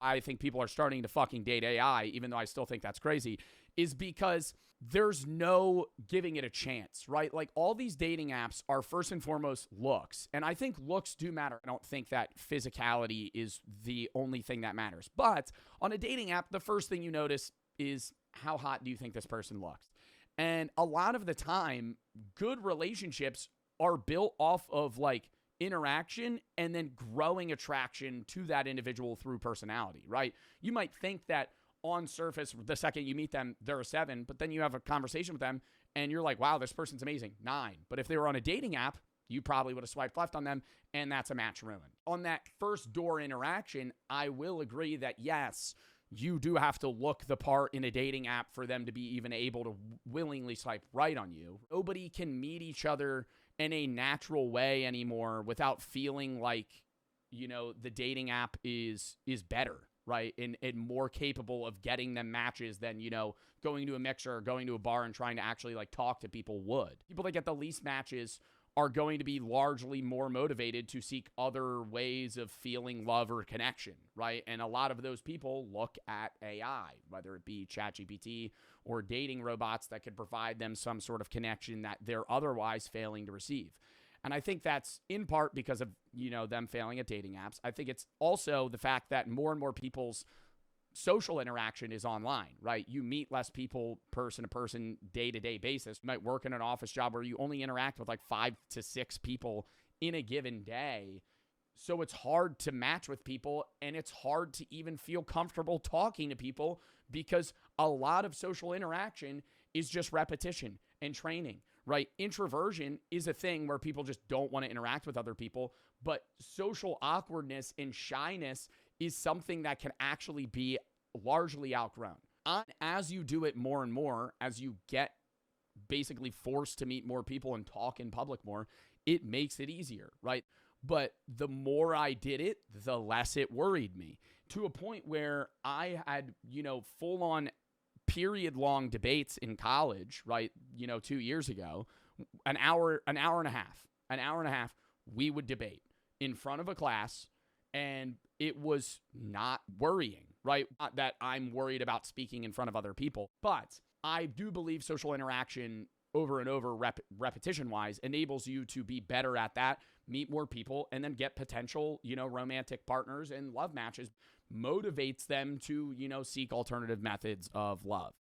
I think people are starting to fucking date AI, even though I still think that's crazy, is because there's no giving it a chance, right? Like all these dating apps are first and foremost looks. And I think looks do matter. I don't think that physicality is the only thing that matters. But on a dating app, the first thing you notice is how hot do you think this person looks? And a lot of the time, good relationships are built off of like interaction and then growing attraction to that individual through personality, right? You might think that on surface, the second you meet them, they're a 7, but then you have a conversation with them and you're like, wow, this person's amazing, 9. But if they were on a dating app, you probably would have swiped left on them, and that's a match ruined. On that first door interaction, I will agree that yes, you do have to look the part in a dating app for them to be even able to willingly swipe right on you. Nobody can meet each other in a natural way anymore without feeling like, the dating app is better, right? And more capable of getting them matches than, going to a mixer or going to a bar and trying to actually like talk to people would. People that get the least matches are going to be largely more motivated to seek other ways of feeling love or connection, right? And a lot of those people look at AI, whether it be ChatGPT or dating robots that could provide them some sort of connection that they're otherwise failing to receive. And I think that's in part because of, them failing at dating apps. I think it's also the fact that more and more people's social interaction is online, right? You meet less people person to person, day-to-day basis. You might work in an office job where you only interact with like 5 to 6 people in a given day. So it's hard to match with people, and it's hard to even feel comfortable talking to people because a lot of social interaction is just repetition and training, right? Introversion is a thing where people just don't want to interact with other people, but social awkwardness and shyness is something that can actually be largely outgrown. As you do it more and more, as you get basically forced to meet more people and talk in public more, it makes it easier, right? But the more I did it, the less it worried me, to a point where I had, full on period-long debates in college, right? 2 years ago, an hour and a half, we would debate in front of a class, and it was not worrying, right? Not that I'm worried about speaking in front of other people, but I do believe social interaction over and over, repetition-wise, enables you to be better at that, meet more people, and then get potential, romantic partners and love matches, motivates them to, seek alternative methods of love.